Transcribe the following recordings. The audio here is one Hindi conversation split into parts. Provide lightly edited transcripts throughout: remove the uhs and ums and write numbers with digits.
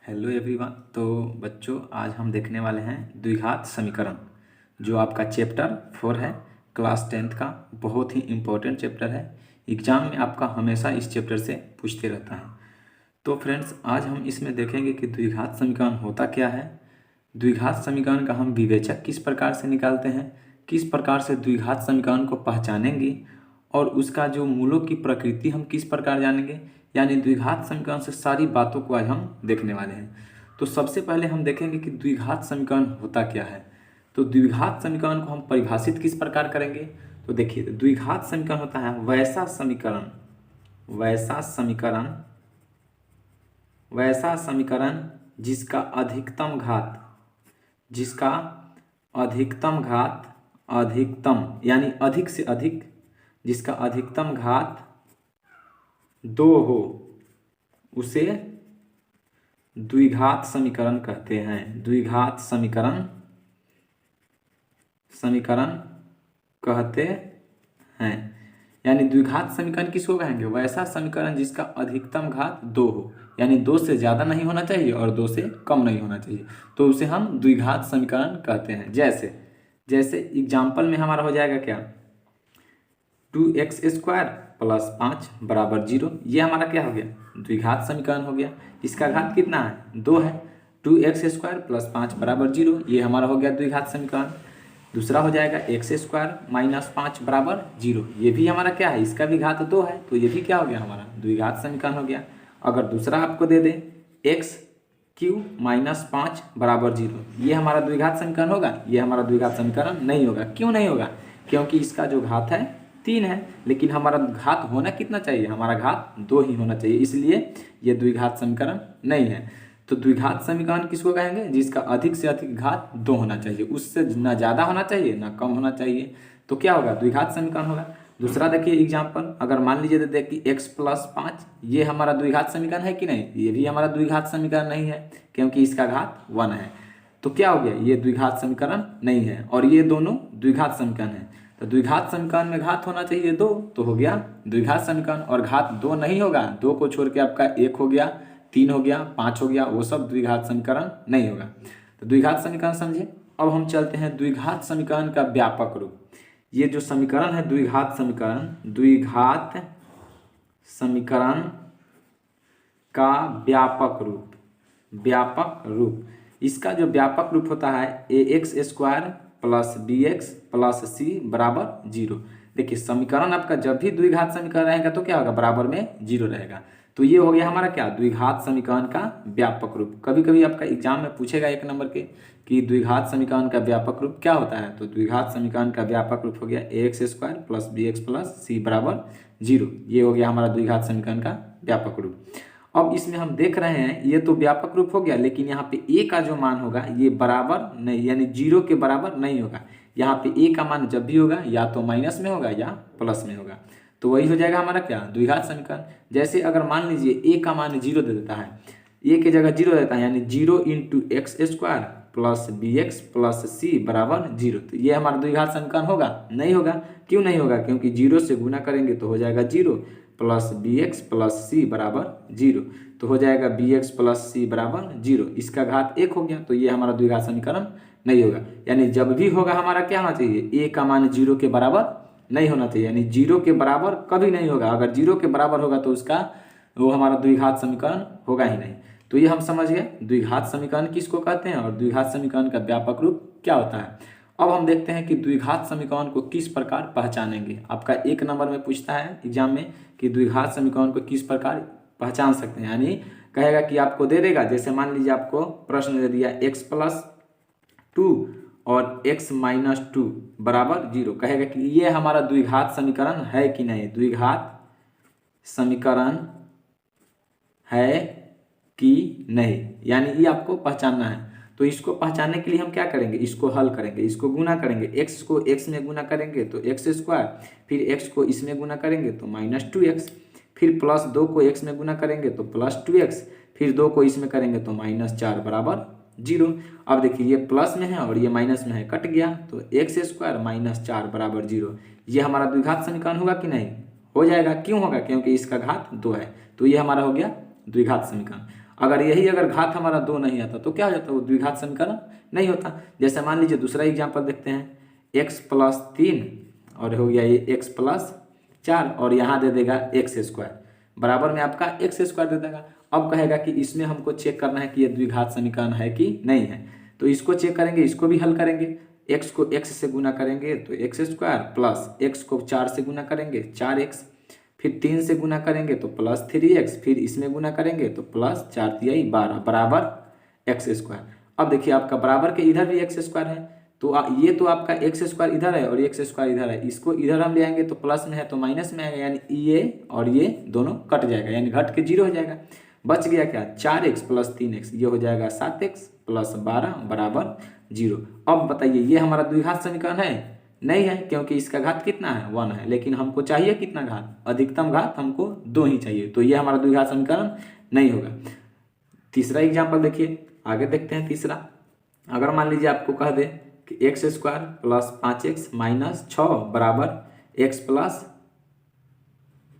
Hello everyone. तो बच्चों, आज हम देखने वाले हैं द्विघात समीकरण, जो आपका चैप्टर 4 है, क्लास 10th का। बहुत ही इम्पोर्टेंट चैप्टर है। एग्जाम में आपका हमेशा इस चैप्टर से पूछते रहता है। तो फ्रेंड्स, आज हम इसमें देखेंगे कि द्विघात समीकरण होता क्या है, द्विघात समीकरण का हम विवेचक किस प्रकार से निकालते हैं, किस प्रकार से द्विघात समीकरण को पहचानेंगे, और उसका जो मूलों की प्रकृति हम किस प्रकार जानेंगे। यानी द्विघात समीकरण से सारी बातों को आज हम देखने वाले हैं। तो सबसे पहले हम देखेंगे कि द्विघात समीकरण होता क्या है। तो द्विघात समीकरण को हम परिभाषित किस प्रकार करेंगे। तो देखिए, द्विघात समीकरण होता है वैसा समीकरण जिसका अधिकतम यानी अधिक से अधिक, जिसका अधिकतम घात 2 हो, उसे द्विघात समीकरण कहते हैं। द्विघात समीकरण कहते हैं। यानी द्विघात समीकरण किसको कहेंगे? वैसा समीकरण जिसका अधिकतम घात 2 हो, यानी 2 से ज़्यादा नहीं होना चाहिए और 2 से कम नहीं होना चाहिए, तो उसे हम द्विघात समीकरण कहते हैं। जैसे एग्जाम्पल में हमारा हो जाएगा क्या, 2x² प्लस 5 बराबर 0। ये हमारा क्या हो गया? द्विघात समीकरण हो गया। इसका घात कितना है? 2 है। 2x² प्लस 5 बराबर 0, ये हमारा हो गया द्विघात समीकरण। दूसरा हो जाएगा x² माइनस 5 बराबर 0, ये भी हमारा क्या है? इसका भी घात 2 है, तो ये भी क्या हो गया? हमारा द्विघात समीकरण हो गया। अगर दूसरा आपको दे दे x³ माइनस 5 बराबर 0, ये हमारा द्विघात समीकरण होगा? ये हमारा द्विघात समीकरण नहीं होगा। क्यों नहीं होगा? क्योंकि इसका जो घात है 3 है, लेकिन हमारा घात होना कितना चाहिए? हमारा घात 2 ही होना चाहिए, इसलिए ये द्विघात समीकरण नहीं है। तो द्विघात समीकरण किसको कहेंगे? जिसका अधिक से अधिक घात 2 होना चाहिए, उससे ना ज़्यादा होना चाहिए ना कम होना चाहिए, तो क्या होगा? द्विघात समीकरण होगा। दूसरा देखिए एग्जाम्पल, अगर मान लीजिए तो देखिए x प्लस 5, ये हमारा द्विघात समीकरण है कि नहीं? ये भी हमारा द्विघात समीकरण नहीं है, क्योंकि इसका घात 1 है। तो क्या हो गया? ये द्विघात समीकरण नहीं है, और ये दोनों द्विघात समीकरण है। तो द्विघात समीकरण में घात होना चाहिए 2, तो हो गया द्विघात समीकरण। और घात 2 नहीं होगा, 2 को छोड़ के आपका 1 हो गया, 3 हो गया, 5 हो गया, वो सब द्विघात समीकरण नहीं होगा। तो द्विघात समीकरण समझे। अब हम चलते हैं द्विघात समीकरण का व्यापक रूप। ये जो समीकरण है द्विघात समीकरण का व्यापक रूप, इसका जो व्यापक रूप होता है ax² plus bx plus c बराबर 0। देखिए, समीकरण आपका जब भी द्विघात समीकरण रहेगा तो क्या होगा? बराबर में 0 रहेगा। तो ये हो गया हमारा क्या? द्विघात समीकरण का व्यापक रूप। कभी कभी आपका एग्जाम में पूछेगा 1 नंबर के कि द्विघात समीकरण का व्यापक रूप क्या होता है। तो द्विघात समीकरण का व्यापक रूप हो गया ax² plus bx plus c बराबर 0। ये हो गया हमारा द्विघात समीकरण का व्यापक रूप। अब इसमें हम देख रहे हैं, ये तो व्यापक रूप हो गया, लेकिन यहाँ पे a का जो मान होगा ये बराबर नहीं, यानी 0 के बराबर नहीं होगा। यहाँ पे a का मान जब भी होगा या तो माइनस में होगा या प्लस में होगा, तो वही हो जाएगा हमारा क्या? द्विघात समीकरण। जैसे अगर मान लीजिए a का मान 0 दे देता है, a की जगह 0 देता है, यानी 0 into x² plus bx plus c बराबर 0, तो ये हमारा द्विघात समीकरण होगा? नहीं होगा। क्यों नहीं होगा? क्योंकि 0 से गुना करेंगे तो हो जाएगा 0 प्लस bx प्लस c बराबर 0, तो हो जाएगा bx प्लस c बराबर 0। इसका घात 1 हो गया, तो ये हमारा द्विघात समीकरण नहीं होगा। यानी जब भी होगा हमारा क्या होना चाहिए? a का मान 0 के बराबर नहीं होना चाहिए, यानी 0 के बराबर कभी नहीं होगा। अगर 0 के बराबर होगा तो उसका वो हमारा द्विघात समीकरण होगा ही नहीं। तो ये हम समझ गए द्विघात समीकरण किसको कहते हैं और द्विघात समीकरण का व्यापक रूप क्या होता है। अब हम देखते हैं कि द्विघात समीकरण को किस प्रकार पहचानेंगे। आपका 1 नंबर में पूछता है एग्जाम में कि द्विघात समीकरण को किस प्रकार पहचान सकते हैं। यानी कहेगा कि आपको दे देगा, जैसे मान लीजिए आपको प्रश्न दे दिया x प्लस 2 और x माइनस 2 बराबर 0, कहेगा कि ये हमारा द्विघात समीकरण है कि नहीं, द्विघात समीकरण है कि नहीं, यानी ये आपको पहचानना है। तो इसको पहचानने के लिए हम क्या करेंगे? इसको हल करेंगे, इसको गुना करेंगे। x को x में गुना करेंगे तो x², फिर x को इसमें गुना करेंगे तो माइनस 2x, फिर प्लस 2 को x में गुना करेंगे तो प्लस 2x, फिर 2 को इसमें करेंगे तो माइनस 4 बराबर 0। अब देखिए ये प्लस में है और ये माइनस में है, कट गया, तो x² माइनस 4 बराबर 0। ये हमारा द्विघात समीकरण होगा कि नहीं? हो जाएगा। क्यों होगा? क्योंकि इसका घात 2 है, तो ये हमारा हो गया द्विघात समीकरण। अगर यही अगर घात हमारा 2 नहीं आता तो क्या हो जाता, वो द्विघात समीकरण नहीं होता। जैसे मान लीजिए दूसरा एग्जाम्पल देखते हैं, x प्लस 3 और हो गया ये x प्लस 4 और यहाँ दे देगा एक्स स्क्वायर, बराबर में आपका एक्स स्क्वायर दे देगा। अब कहेगा कि इसमें हमको चेक करना है कि ये द्विघात समीकरण है कि नहीं है, तो इसको चेक करेंगे, इसको भी हल करेंगे। x को x से गुना करेंगे तो एक्स स्क्वायर, प्लस x को 4 से गुना करेंगे 4x, फिर 3 से गुना करेंगे तो प्लस 3x, फिर इसमें गुना करेंगे तो प्लस 4 तिहाई 12 बराबर एक्स स्क्वायर। अब देखिए आपका बराबर के इधर भी एक्स स्क्वायर है, तो ये तो आपका एक्स स्क्वायर इधर है और एक्स स्क्वायर इधर है, इसको इधर हम ले आएंगे तो प्लस में है तो माइनस में आएगा, यानी ये और ये दोनों कट जाएगा, यानी घट के 0 हो जाएगा। बच गया क्या, 4x प्लस 3x, ये हो जाएगा 7x प्लस 12 बराबर 0। अब बताइए ये हमारा द्विघात समीकरण है? नहीं है, क्योंकि इसका घात कितना है, 1 है, लेकिन हमको चाहिए कितना घात, अधिकतम घात हमको 2 ही चाहिए, तो ये हमारा द्विघात समीकरण नहीं होगा। तीसरा एग्जाम्पल देखिए, आगे देखते हैं तीसरा। अगर मान लीजिए आपको कह दे कि x square plus 5x minus 6 बराबर x प्लस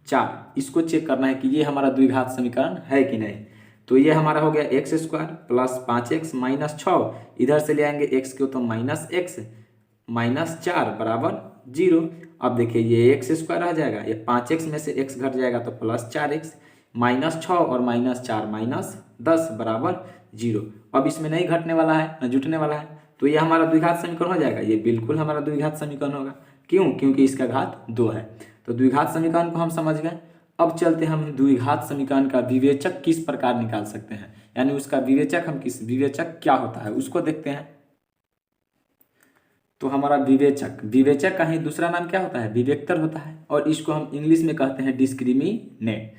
4, इसको चेक करना है कि ये हमारा द्विघात समीकरण है कि नहीं। तो ये हमारा हो गया x square plus 5x minus 6, इधर से ले आएंगे x को तो माइनस x माइनस 4 बराबर 0। अब देखिए ये एक्स स्क्वायर रह जाएगा, ये 5x में से x घट जाएगा तो प्लस 4x, माइनस 6 और माइनस 4 माइनस 10 बराबर 0। अब इसमें नहीं घटने वाला है न जुटने वाला है, तो ये हमारा द्विघात समीकरण हो जाएगा, ये बिल्कुल हमारा द्विघात समीकरण होगा। क्यों? क्योंकि इसका घात 2 है। तो द्विघात समीकरण को हम समझ गए। अब चलते हैं हम द्विघात समीकरण का विवेचक किस प्रकार निकाल सकते हैं, यानी उसका विवेचक हम किस, विवेचक क्या होता है उसको देखते हैं। तो हमारा विवेचक का ही दूसरा नाम क्या होता है, विवेक्तर होता है, और इसको हम इंग्लिश में कहते हैं डिस्क्रिमिनेट।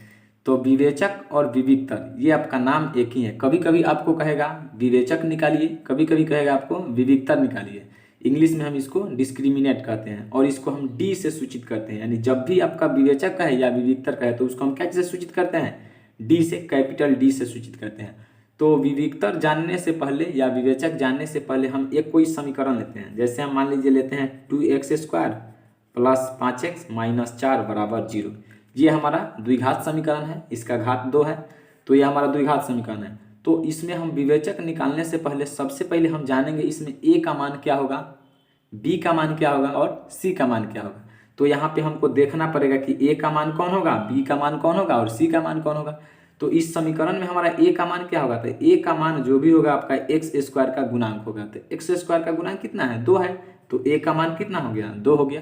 तो विवेचक और विविक्तर ये आपका नाम एक ही है। कभी कभी आपको कहेगा विवेचक निकालिए, कभी कभी कहेगा आपको विविक्तर निकालिए। इंग्लिश में हम इसको डिस्क्रिमिनेट कहते हैं और इसको हम डी से सूचित करते हैं, यानी जब भी आपका विवेचक कहे या विविक्तर कहे तो उसको हम क्या से सूचित करते हैं, डी से, कैपिटल डी से सूचित करते हैं। तो विविक्तर जानने से पहले या विवेचक जानने से पहले हम एक कोई समीकरण लेते हैं। जैसे हम मान लीजिए लेते हैं 2x square plus 5x minus 4 बराबर 0। ये हमारा द्विघात समीकरण है, इसका घात 2 है, तो ये हमारा द्विघात समीकरण है। तो इसमें हम विवेचक निकालने से पहले सबसे पहले हम जानेंगे इसमें a का मान क्या होगा, b का मान क्या होगा और c का मान क्या होगा। तो यहाँ पे हमको देखना पड़ेगा कि a का मान कौन होगा, b का मान कौन होगा और c का मान कौन होगा। तो इस समीकरण में हमारा a का मान क्या होगा, तो a का मान जो भी होगा आपका एक्स स्क्वायर का गुणांक होगा। तो एक्स स्क्वायर का गुणांक कितना है, 2 है, तो a का मान कितना हो गया, 2 हो गया।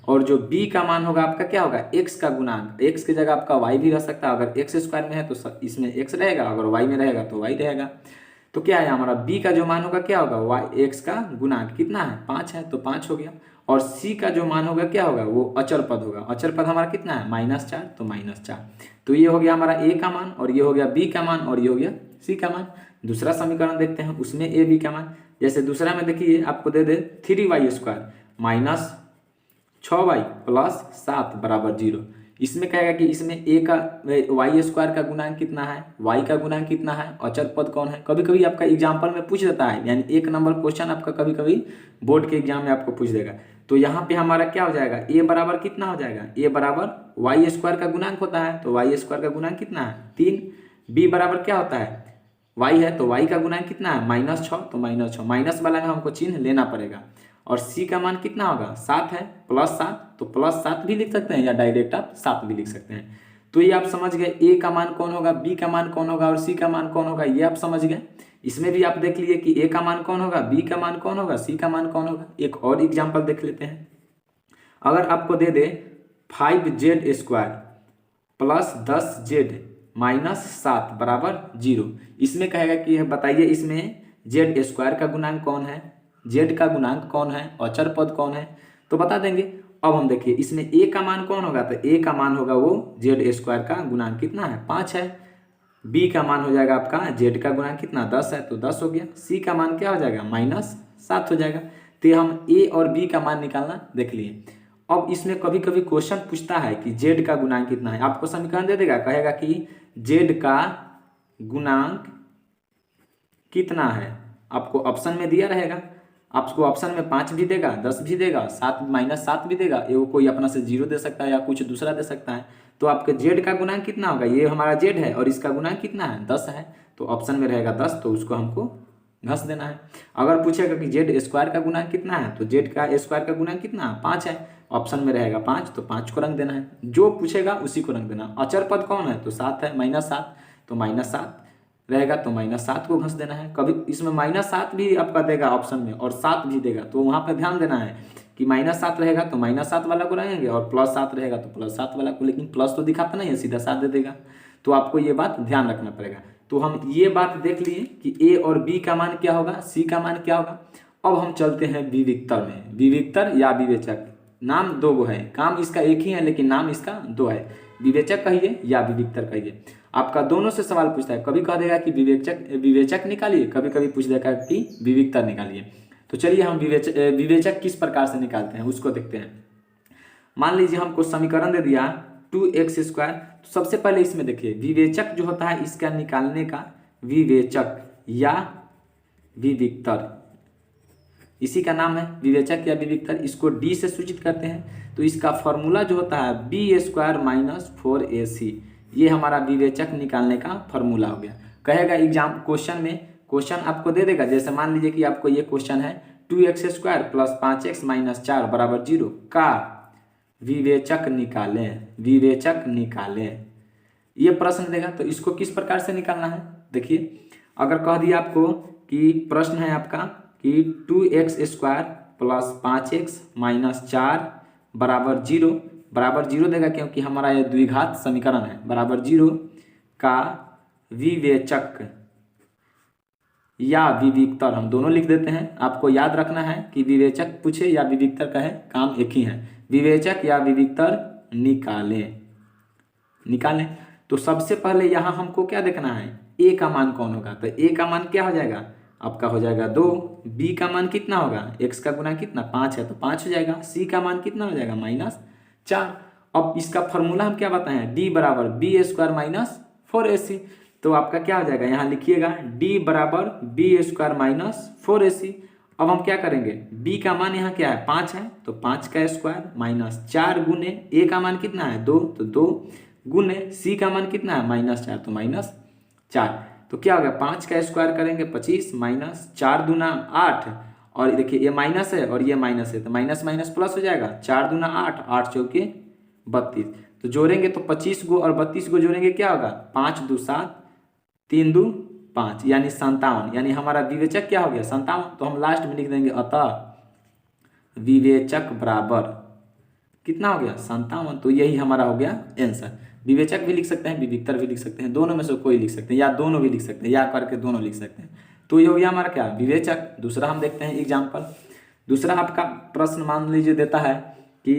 और जो b का मान होगा आपका क्या होगा, x का गुणांक, x की जगह आपका y भी रह सकता है। अगर एक्स स्क्वायर में है तो इसमें x रहेगा, अगर y में रहेगा तो y रहेगा। तो क्या है हमारा b का जो मान होगा क्या होगा, y x का गुणांक कितना है, 5 है, तो 5 हो गया। और c का जो मान होगा क्या होगा, वो अचर पद होगा। अचर पद हमारा कितना है, -4, तो -4। तो ये हो गया हमारा a का मान, और ये हो गया b का मान, और ये हो गया c का मान। दूसरा समीकरण देखते हैं, उसमें a b का मान। जैसे दूसरा में देखिए आपको दे दे 3y square minus 6y plus 7 बराबर 0। इसमें कहेगा कि इसमें a का y स्क्वायर का गुणांक कितना है, y का गुणांक कितना है, अचर पद कौन है। कभी कभी आपका एग्जाम्पल में पूछ देता है, यानी 1 नंबर क्वेश्चन आपका कभी कभी बोर्ड के एग्जाम में आपको पूछ देगा। तो यहाँ पे हमारा क्या हो जाएगा, a बराबर कितना हो जाएगा, a बराबर y स्क्वायर का गुणांक होता है, तो y स्क्वायर का गुणांक कितना है, 3। b बराबर क्या होता है, y है, तो y का गुणांक कितना है, -6, तो -6, माइनस वाला में हमको चिन्ह लेना पड़ेगा। और c का मान कितना होगा, 7 है, +7, तो +7 भी लिख सकते हैं या डायरेक्ट आप 7 भी लिख सकते हैं। तो ये आप समझ गए a का मान कौन होगा, b का मान कौन होगा और c का मान कौन होगा, ये आप समझ गए। इसमें भी आप देख लिए कि a का मान कौन होगा, b का मान कौन होगा, c का मान कौन होगा। एक और एग्जाम्पल देख लेते हैं। अगर आपको दे दे 5z square plus 10z minus 7 बराबर 0, इसमें कहेगा कि बताइए इसमें z स्क्वायर का गुणांक कौन है, z का गुणांक कौन है, अचर पद कौन है, तो बता देंगे। अब हम देखिए इसमें a का मान कौन होगा, तो a का मान होगा वो z स्क्वायर का गुणांक कितना है, 5 है। b का मान हो जाएगा आपका z का गुणांक कितना, 10 है, तो 10 हो गया। c का मान क्या हो जाएगा, -7 हो जाएगा। तो हम a और b का मान निकालना देख लिए। अब इसमें कभी कभी क्वेश्चन पूछता है कि z का गुणांक कितना है, आपको समीकरण दे देगा, कहेगा कि z का गुणांक कितना है, आपको ऑप्शन में दिया रहेगा। आपको ऑप्शन में 5 भी देगा, 10 भी देगा, 7 -7 भी देगा, ये कोई अपना से 0 दे सकता है या कुछ दूसरा दे सकता है। तो आपके जेड का गुणांक कितना होगा, ये हमारा जेड है और इसका गुणांक कितना है 10 है, तो ऑप्शन में रहेगा 10, तो उसको हमको घस देना है। अगर पूछेगा कि जेड स्क्वायर का गुणांक कितना है, तो जेड का स्क्वायर का गुणांक कितना है 5 है, ऑप्शन में रहेगा 5, तो 5 को रंग देना है, जो पूछेगा उसी को रंग देना। अचर पद कौन है, तो 7 है, -7, तो -7 रहेगा, तो -7 को घस देना है। कभी इसमें -7 भी आपका देगा ऑप्शन में और 7 भी देगा, तो वहाँ पर ध्यान देना है कि -7 रहेगा तो -7 वाला को रहेंगे और +7 रहेगा तो +7 वाला को, लेकिन प्लस तो दिखाता नहीं है, सीधा 7 दे देगा, तो आपको ये बात ध्यान रखना पड़ेगा। तो हम ये बात देख लिए कि ए और बी का मान क्या होगा, सी का मान क्या होगा। अब हम चलते हैं विविक्तर में। विविक्तर या विवेचक, नाम दो गो है, काम इसका एक ही है लेकिन नाम इसका दो है। विवेचक कहिए या विविक्तर कहिए, आपका दोनों से सवाल पूछता है, कभी कह देगा कि विवेचक निकालिए, कभी कभी पूछ देगा कि विविक्तर निकालिए। तो चलिए हम विवेचक किस प्रकार से निकालते हैं उसको देखते हैं। मान लीजिए हमको समीकरण दे दिया 2x², तो सबसे पहले इसमें देखिए विवेचक जो होता है इसका निकालने का, विवेचक या विविक्तर, इसी का नाम है विवेचक या विविक्तर, इसको डी से सूचित करते हैं। तो इसका फॉर्मूला जो होता है b² - 4ac, ये हमारा विवेचक निकालने का फॉर्मूला हो गया। कहेगा एग्जाम क्वेश्चन में, क्वेश्चन आपको दे देगा, जैसे मान लीजिए कि आपको ये क्वेश्चन है 2x² + 5x - 4 = 0 का विवेचक निकालें, विवेचक निकालें, ये प्रश्न देगा। तो इसको किस प्रकार से निकालना है, देखिए अगर कह दिया आपको कि प्रश्न है आपका कि 2x² + 5x - 4 = 0 देगा, क्योंकि हमारा ये द्विघात समीकरण है, =0 का विवेचक या विविक्तर, हम दोनों लिख देते हैं। आपको याद रखना है कि विवेचक पूछे या विविक्तर कहे, काम एक ही है। विवेचक या विविक्तर निकालें। तो सबसे पहले यहाँ हमको क्या देखना है, ए का मान कौन होगा, तो ए का मान क्या हो जाएगा, आपका हो जाएगा 2। बी का मान कितना होगा, x का गुना कितना 5 है, तो 5 हो जाएगा। सी का मान कितना हो जाएगा -4। अब इसका फॉर्मूला हम क्या बताएं, d = b² - 4ac, तो आपका क्या हो जाएगा, यहाँ लिखिएगा d = b² - 4ac। अब हम क्या करेंगे, b का मान यहाँ क्या है 5 है, तो 5 का स्क्वायर -4 गुने a का मान कितना है 2, तो 2 गुने c का मान कितना है -4, तो -4। तो क्या हो गया, 5 का स्क्वायर करेंगे 25 -4 दूना 8, और देखिए ये माइनस है और ये माइनस है, तो माइनस माइनस प्लस हो जाएगा, 4 दूना 8, 8 चौके 32, तो जोड़ेंगे तो 25 को और 32 को जोड़ेंगे क्या होगा, 5 2 7, 3 2 5, यानी 57, यानी हमारा विवेचक क्या हो गया 57। तो हम लास्ट में लिख देंगे अतः विवेचक बराबर कितना हो गया 57। तो यही हमारा हो गया आंसर। विवेचक भी लिख सकते हैं, विविक्तर भी लिख सकते हैं, दोनों में से कोई लिख सकते हैं, या दोनों भी लिख सकते हैं, या करके दोनों लिख सकते हैं। तो ये हो गया हमारा क्या, विवेचक। दूसरा हम देखते हैं एग्जाम्पल। दूसरा आपका प्रश्न मान लीजिए देता है कि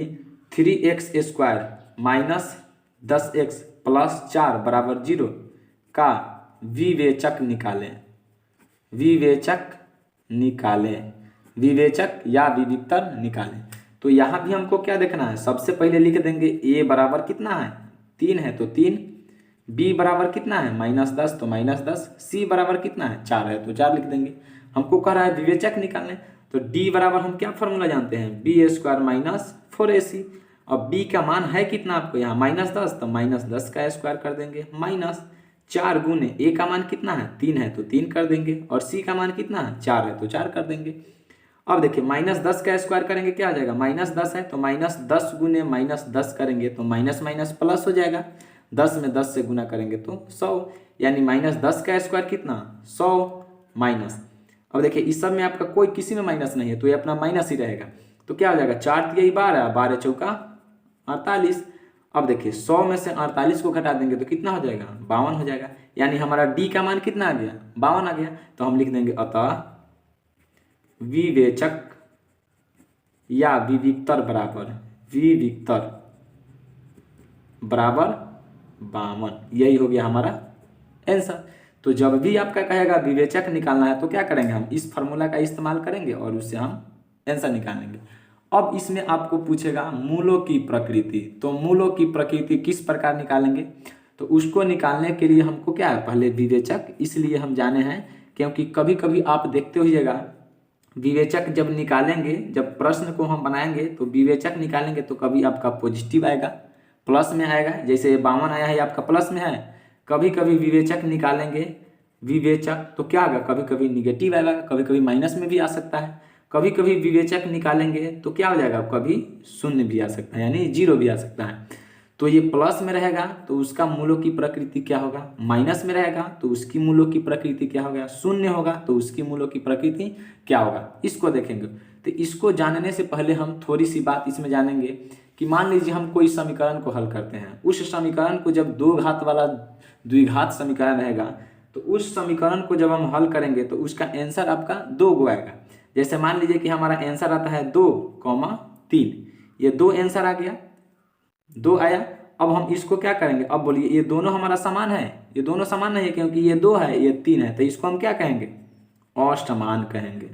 3x² - 10x + 4 = 0 का विवेचक निकालें, विवेचक निकालें, विवेचक या विविक्तर निकालें। तो यहाँ भी हमको क्या देखना है, सबसे पहले लिख देंगे a बराबर कितना है 3 है, तो 3, b बराबर कितना है -10, तो -10, c बराबर कितना है 4 है, तो 4 लिख देंगे। हमको कह रहा है विवेचक निकालने, तो d बराबर हम क्या फॉर्मूला जानते हैं, b² - 4ac। अब b का मान है कितना आपको यहाँ -10, तो -10 का स्क्वायर कर देंगे, -4 गुने a का मान कितना है 3 है, तो 3 कर देंगे, और c का मान कितना है 4 है, तो 4 कर देंगे। अब देखिए -10 का स्क्वायर करेंगे क्या आ जाएगा, -10 है तो -10 गुने -10 करेंगे तो माइनस माइनस प्लस हो जाएगा, 10 में 10 से गुना करेंगे तो 100, यानी -10 का स्क्वायर कितना 100 माइनस। अब देखिए इस सब में आपका कोई किसी में माइनस नहीं है, तो ये अपना माइनस ही रहेगा। तो क्या हो जाएगा 4 × 12, 12 चौका 48। अब देखिए 100 में से 48 को घटा देंगे तो कितना हो जाएगा 52 हो जाएगा, यानी हमारा डी का मान कितना आ गया 52 आ गया। तो हम लिख देंगे अतः विवेचक या विविक्तर बराबर, विविक्तर बराबर 52, यही हो गया हमारा आंसर। तो जब भी आपका कहेगा विवेचक निकालना है तो क्या करेंगे, हम इस फार्मूला का इस्तेमाल करेंगे और उससे हम आंसर निकालेंगे। अब इसमें आपको पूछेगा मूलों की प्रकृति, तो मूलों की प्रकृति किस प्रकार निकालेंगे, तो उसको निकालने के लिए हमको क्या है पहले विवेचक, इसलिए हम जाने हैं क्योंकि कभी कभी आप देखते होइएगा विवेचक जब निकालेंगे, जब प्रश्न को हम बनाएंगे तो विवेचक निकालेंगे तो कभी आपका पॉजिटिव आएगा, प्लस में आएगा, जैसे 52 आया है आपका प्लस में है। कभी कभी विवेचक निकालेंगे, विवेचक तो क्या होगा, कभी कभी निगेटिव आएगा, कभी कभी माइनस में भी आ सकता है। कभी कभी विवेचक निकालेंगे तो क्या हो जाएगा, कभी शून्य भी आ सकता है, यानी जीरो भी आ सकता है। तो ये प्लस में रहेगा तो उसका मूलों की प्रकृति क्या होगा, माइनस में रहेगा तो उसकी मूलों की प्रकृति क्या होगा, शून्य होगा तो उसकी मूलों की प्रकृति क्या होगा, इसको देखेंगे। तो इसको जानने से पहले हम थोड़ी सी बात इसमें जानेंगे कि मान लीजिए हम कोई समीकरण को हल करते हैं, उस समीकरण को जब दो घात वाला द्विघात समीकरण रहेगा तो उस समीकरण को जब हम हल करेंगे तो उसका आंसर आपका 2 गो आएगा। जैसे मान लीजिए कि हमारा आंसर आता है 2,3, ये 2 आंसर आ गया, 2 आया। अब हम इसको क्या करेंगे, अब बोलिए ये दोनों हमारा समान है, ये दोनों समान नहीं है क्योंकि ये 2 है ये 3 है, तो इसको हम क्या कहेंगे, असमान कहेंगे।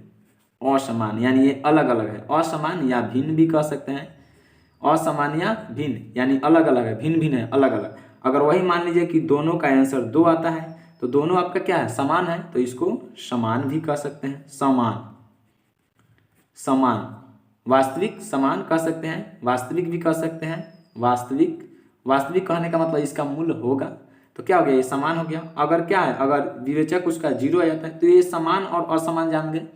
असमान यानी ये अलग अलग है, असमान या भिन्न भी कह सकते हैं, असमान या भिन्न यानी अलग अलग है, भिन्न भिन्न है, अलग अलग। अगर वही मान लीजिए कि दोनों का आंसर 2 आता है तो दोनों आपका क्या है, समान है, तो इसको समान भी कह सकते हैं, समान, समान, वास्तविक समान कह सकते हैं, वास्तविक भी कह सकते हैं, वास्तविक। वास्तविक कहने का मतलब इसका मूल्य होगा, तो क्या हो गया, ये समान हो गया। अगर क्या है, अगर विवेचक उसका 0 आ जाता है तो ये समान और असमान जान गए।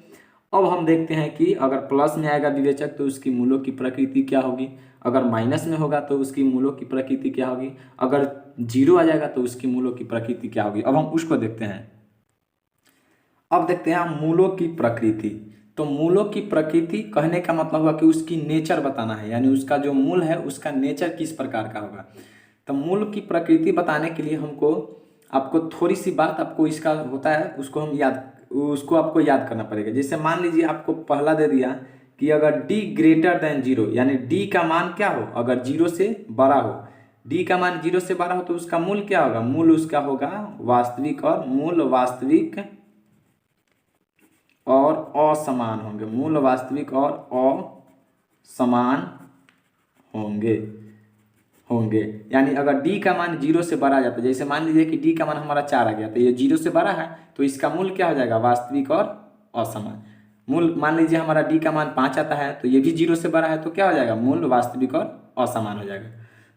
अब हम देखते हैं कि अगर प्लस में आएगा विवेचक तो उसकी मूलों की प्रकृति क्या होगी, अगर माइनस में होगा तो उसकी मूलों की प्रकृति क्या होगी, अगर 0 आ जाएगा तो उसकी मूलों की प्रकृति क्या होगी। अब हम उसको देखते हैं। अब देखते हैं हम मूलों की प्रकृति। तो मूलों की प्रकृति कहने का मतलब हुआ कि उसकी नेचर बताना है, यानी उसका जो मूल है उसका नेचर किस प्रकार का होगा। तो मूल की प्रकृति बताने के लिए हमको आपको थोड़ी सी बात आपको इसका होता है उसको आपको याद करना पड़ेगा। जैसे मान लीजिए आपको पहला दे दिया कि अगर d ग्रेटर देन 0 यानी d का मान क्या हो, अगर 0 से बड़ा हो, d का मान 0 से बड़ा हो तो उसका मूल क्या होगा, मूल उसका होगा वास्तविक, और मूल वास्तविक और असमान होंगे, मूल वास्तविक और असमान होंगे। यानी अगर d का मान 0 से बड़ा आ जाता है, जैसे मान लीजिए कि d का मान हमारा 4 आ गया तो ये 0 से बड़ा है तो इसका मूल क्या हो जाएगा, वास्तविक और असमान। मूल मान लीजिए हमारा d का मान 5 आता है तो ये भी 0 से बड़ा है तो क्या हो जाएगा, मूल वास्तविक और असमान हो जाएगा।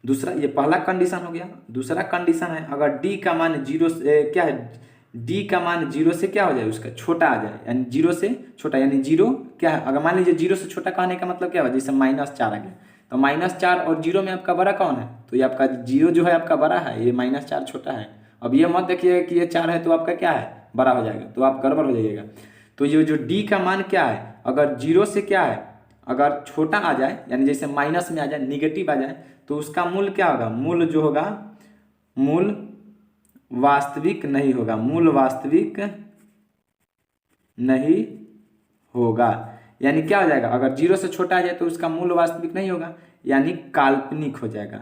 दूसरा, ये पहला कंडीशन हो गया। दूसरा कंडीशन है अगर d का मान 0 से क्या है, d का मान 0 से क्या हो जाए, उसका छोटा आ जाए, यानी 0 से छोटा, यानी 0 क्या है, अगर मान लीजिए 0 से छोटा कहने का मतलब क्या हुआ, जैसे -4 आ गया तो -4 और 0 में आपका बड़ा कौन है, तो ये आपका 0 जो है आपका बड़ा है, ये -4 छोटा है। अब ये मत देखिएगा कि ये 4 है तो आपका क्या है, बड़ा हो जाएगा, तो आप गड़बड़ हो जाइएगा। तो ये जो d का मान क्या है, अगर 0 से क्या है, अगर छोटा आ जाए, यानी जैसे माइनस में आ जाए, निगेटिव आ जाए, तो उसका मूल क्या होगा, मूल जो होगा, मूल वास्तविक नहीं होगा, मूल वास्तविक नहीं होगा। यानी क्या हो जाएगा, अगर 0 से छोटा आ जाए तो उसका मूल वास्तविक नहीं होगा, यानी काल्पनिक हो जाएगा।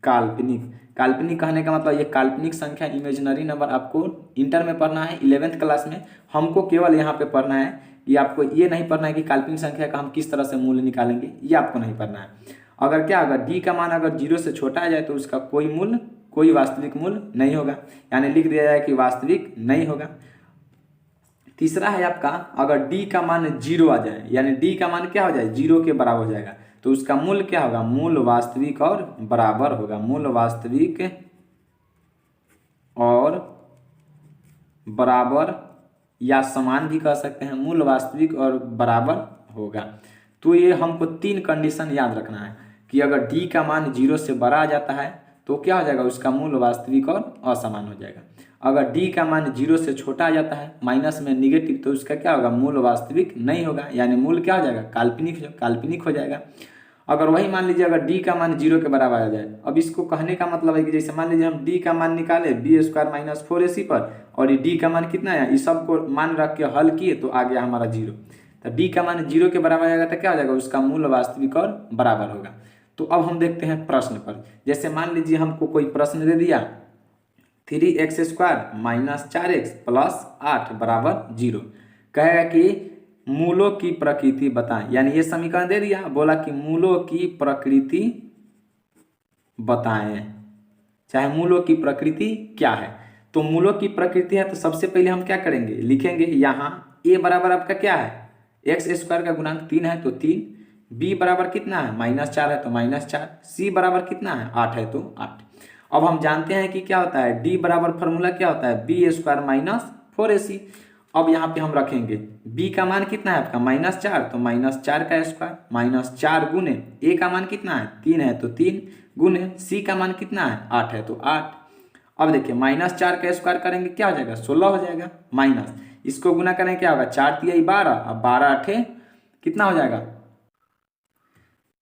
काल्पनिक, काल्पनिक कहने का मतलब ये काल्पनिक संख्या, इमेजिनरी नंबर आपको इंटर में पढ़ना है, 11th क्लास में। हमको केवल यहाँ पे पढ़ना है कि आपको ये नहीं पढ़ना है कि काल्पनिक संख्या का हम किस तरह से मूल्य निकालेंगे, ये आपको नहीं पढ़ना है। अगर क्या, अगर d का मान अगर 0 से छोटा आ जाए तो उसका कोई वास्तविक मूल्य नहीं होगा, यानी लिख दिया जाए कि वास्तविक नहीं होगा। तीसरा है आपका, अगर d का मान 0 आ जाए, यानी d का मान क्या हो जाए, 0 के बराबर हो जाएगा, तो उसका मूल क्या होगा, मूल वास्तविक और बराबर होगा, मूल वास्तविक और बराबर या समान भी कह सकते हैं, मूल वास्तविक और बराबर होगा। तो ये हमको 3 कंडीशन याद रखना है कि अगर d का मान 0 से बड़ा आ जाता है तो क्या हो जाएगा, उसका मूल वास्तविक और असमान हो जाएगा। अगर d का मान 0 से छोटा आ जाता है, माइनस में निगेटिव, तो उसका क्या होगा, मूल वास्तविक नहीं होगा, यानी मूल क्या हो जाएगा, काल्पनिक हो जाएगा। अगर वही मान लीजिए अगर d का मान 0 के बराबर आ जाए, अब इसको कहने का मतलब है कि जैसे मान लीजिए हम d का मान निकाले b² - 4ac पर, और ये d का मान कितना है, इस सब को मान रख के हल किए तो आ गया हमारा 0। तो d का मान 0 के बराबर आएगा तो क्या हो जाएगा, उसका मूल वास्तविक और बराबर होगा। तो अब हम देखते हैं प्रश्न पर। जैसे मान लीजिए हमको कोई प्रश्न दे दिया 3x² - 4x + 8 = 0, कहेगा कि मूलों की प्रकृति बताएं, यानी ये समीकरण दे दिया, बोला कि मूलों की प्रकृति बताएं, चाहे मूलों की प्रकृति क्या है। तो मूलों की प्रकृति है तो सबसे पहले हम क्या करेंगे, लिखेंगे यहाँ a बराबर आपका क्या है, x² का गुणांक 3 है तो 3, बी बराबर कितना है -4 है तो -4, सी बराबर कितना है 8 है तो 8। अब हम जानते हैं कि क्या होता है डी बराबर फॉर्मूला क्या होता है b² माइनस 4ac। अब यहाँ पे हम रखेंगे b का मान कितना है आपका -4 तो -4 का स्क्वायर -4 गुने a का मान कितना है 3 है तो 3 गुने c का मान कितना है 8 है तो 8। अब देखिए -4 का स्क्वायर करेंगे क्या हो जाएगा 16 हो जाएगा, माइनस इसको गुना करेंगे क्या होगा 4 तिया 12, अब 12 8 कितना हो जाएगा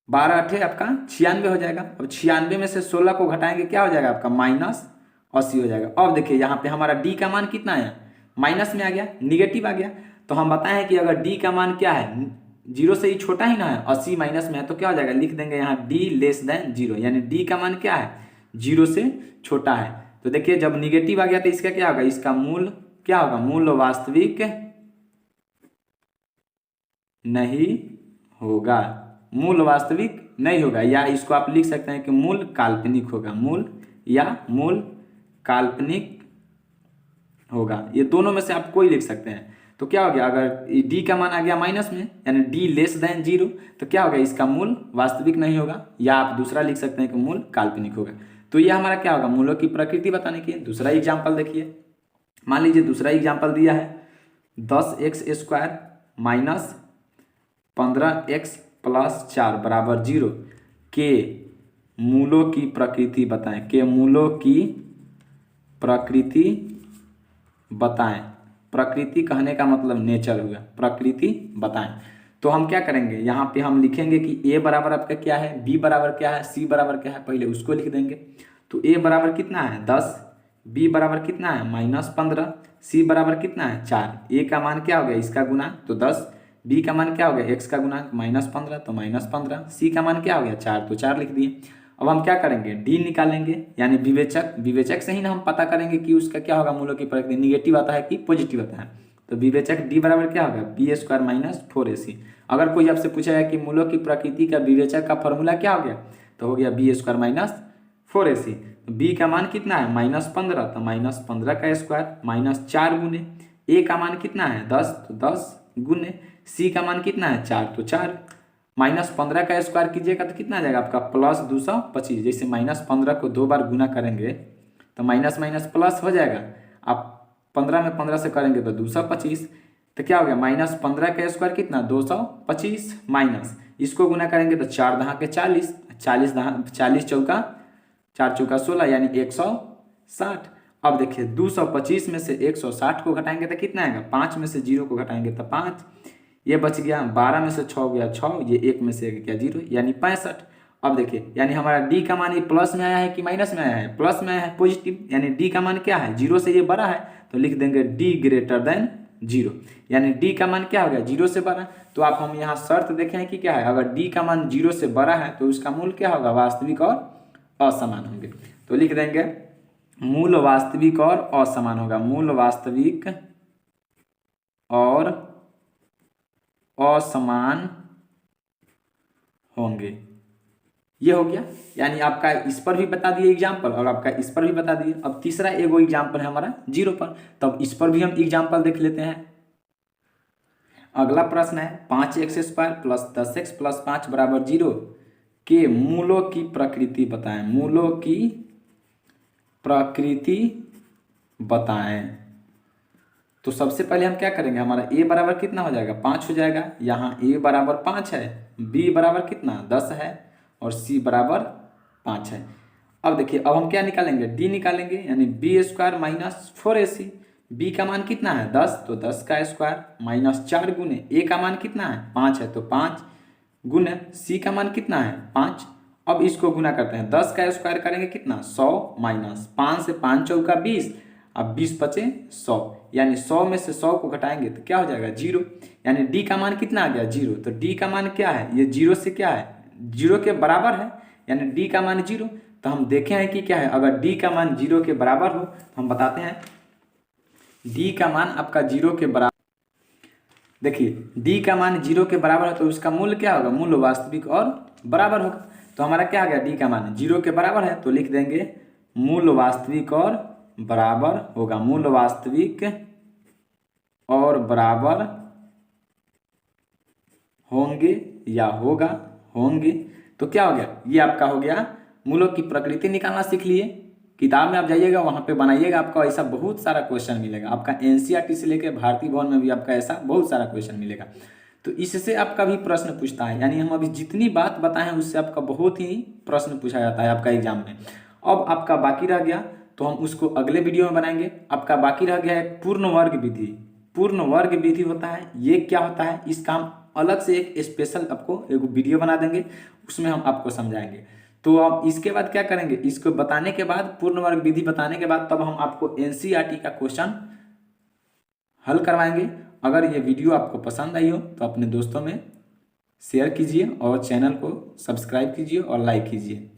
12 8 आपका 96 हो जाएगा। अब 96 में से 16 को घटाएंगे क्या हो जाएगा आपका -80 हो जाएगा। अब देखिए यहाँ पे हमारा डी का मान कितना है माइनस में आ गया, निगेटिव आ गया। तो हम बताएं कि अगर डी का मान क्या है 0 से ही छोटा ही ना है, 80 माइनस में है तो क्या हो जाएगा, लिख देंगे यहाँ डी लेस देन 0, यानी डी का मान क्या है 0 से छोटा है। तो देखिए जब निगेटिव आ गया तो इसका क्या होगा, इसका मूल क्या होगा, मूल वास्तविक नहीं होगा, मूल वास्तविक नहीं होगा, या इसको आप लिख सकते हैं कि मूल काल्पनिक होगा, मूल या मूल काल्पनिक होगा, ये दोनों में से आप कोई लिख सकते हैं। तो क्या हो गया, अगर डी का मान आ गया माइनस में यानी डी लेस देन 0 तो क्या होगा, इसका मूल वास्तविक नहीं होगा, या आप दूसरा लिख सकते हैं कि मूल काल्पनिक होगा। तो ये हमारा क्या होगा, मूलों की प्रकृति बताने की। दूसरा एग्जाम्पल देखिए, मान लीजिए दूसरा एग्जाम्पल दिया है 10x² माइनस 15x प्लस 4 बराबर 0 के मूलों की प्रकृति बताएं, के मूलों की प्रकृति बताएं। प्रकृति कहने का मतलब नेचर हुआ, प्रकृति बताएं। तो हम क्या करेंगे, यहाँ पे हम लिखेंगे कि a बराबर आपका क्या है, b बराबर क्या है, c बराबर क्या है, पहले उसको लिख देंगे। तो a बराबर कितना है 10, b बराबर कितना है -15, c बराबर कितना है 4। a का मान क्या हो गया, इसका गुना तो 10, b का मान क्या हो गया x का गुना -15 तो -15, c का मान क्या हो गया 4 तो 4 लिख दिए। अब हम क्या करेंगे, डी निकालेंगे, यानी विवेचक, विवेचक से ही ना हम पता करेंगे कि उसका क्या होगा, मूलों की प्रकृति निगेटिव आता है कि पॉजिटिव आता है। तो विवेचक डी बराबर क्या होगा b² माइनस 4ac। अगर कोई आपसे पूछेगा कि मूलों की प्रकृति का विवेचक का फॉर्मूला क्या हो गया, तो हो गया b² माइनस 4ac। b का मान कितना है -15 तो -15 का स्क्वायर -4 गुने a का मान कितना है 10 तो 10 गुने c का मान कितना है 4 तो 4, -15 का स्क्वायर कीजिएगा तो कितना आ जाएगा आपका +225। जैसे -15 को 2 बार गुना करेंगे तो माइनस माइनस प्लस हो जाएगा, आप 15 में 15 से करेंगे तो 225, तो क्या हो गया -15 का स्क्वायर कितना 225, माइनस इसको गुना करेंगे तो 4 दहा के 40, 40 चौका 4 चौका 16 यानी 160। अब देखिए 225 में से 160 को घटाएंगे तो कितना आएगा, 5 में से 0 को घटाएंगे तो 5, ये बच गया 12 में से 6 गया 6, ये 1 में से गया 0 यानी 65। अब देखिए यानी हमारा डी का मान ये प्लस में आया है कि माइनस में आया है, प्लस में आया है पॉजिटिव, यानी डी का मान क्या है 0 से ये बड़ा है तो लिख देंगे डी ग्रेटर देन 0, यानी डी का मान क्या हो गया 0 से बड़ा। तो आप हम यहाँ शर्त देखें कि क्या है, अगर डी का मान 0 से बड़ा है तो उसका मूल क्या होगा, वास्तविक और असमान होंगे। तो लिख देंगे मूल वास्तविक और असमान होगा, मूल वास्तविक और असमान होंगे। ये हो गया, यानी आपका इस पर भी बता दिए एग्जाम्पल और आपका इस पर भी बता दिए। अब तीसरा एगो एग्जाम्पल है हमारा 0 पर, तब इस पर भी हम एग्जाम्पल देख लेते हैं। अगला प्रश्न है 5x² प्लस 10x प्लस 5 बराबर 0 के मूलों की प्रकृति बताएं, मूलों की प्रकृति बताएं। तो सबसे पहले हम क्या करेंगे, हमारा a बराबर कितना हो जाएगा 5 हो जाएगा, यहाँ a बराबर 5 है, b बराबर कितना 10 है और c बराबर 5 है। अब देखिए अब हम क्या निकालेंगे, d निकालेंगे, यानी b² माइनस 4ac। b का मान कितना है 10 तो 10 का स्क्वायर -4 गुने a का मान कितना है 5 है तो 5 गुने c का मान कितना है 5। अब इसको गुना करते हैं, 10 का स्क्वायर करेंगे कितना 100 माइनस 5 से 5 चौका 20, अब 20 बचे 100, यानी 100 में से 100 को घटाएंगे तो क्या हो जाएगा 0, यानी d का मान कितना आ गया 0। तो d का मान क्या है, ये 0 से क्या है 0 के बराबर है, यानी d का मान 0। तो हम देखे हैं कि क्या है, अगर d का मान 0 के बराबर हो तो हम बताते हैं d का मान आपका 0 के बराबर, देखिए d का मान 0 के बराबर है तो उसका मूल क्या होगा, मूल वास्तविक और बराबर होगा। तो हमारा क्या आ गया, d का मान 0 के बराबर है तो लिख देंगे मूल वास्तविक और बराबर होगा, मूल वास्तविक और बराबर होंगे या होगा, होंगे, तो क्या हो गया, ये आपका हो गया मूलों की प्रकृति निकालना सीख लिए। किताब में आप जाइएगा वहाँ पे बनाइएगा, आपको ऐसा बहुत सारा क्वेश्चन मिलेगा। आपका एनसीईआरटी से लेकर भारतीय भवन में भी आपका ऐसा बहुत सारा क्वेश्चन मिलेगा। तो इससे आपका भी प्रश्न पूछता है, यानी हम अभी जितनी बात बताए हैं उससे आपका बहुत ही प्रश्न पूछा जाता है आपका एग्जाम में। अब आपका बाकी रह गया, तो हम उसको अगले वीडियो में बनाएंगे। आपका बाकी रह गया एक पूर्ण वर्ग विधि। पूर्ण वर्ग विधि होता है, ये क्या होता है, इसका हम अलग से एक स्पेशल आपको एक वीडियो बना देंगे, उसमें हम आपको समझाएंगे। तो अब इसके बाद क्या करेंगे, इसको बताने के बाद, पूर्ण वर्ग विधि बताने के बाद, तब हम आपको एनसीईआरटी का क्वेश्चन हल करवाएंगे। अगर ये वीडियो आपको पसंद आई हो तो अपने दोस्तों में शेयर कीजिए और चैनल को सब्सक्राइब कीजिए और लाइक कीजिए।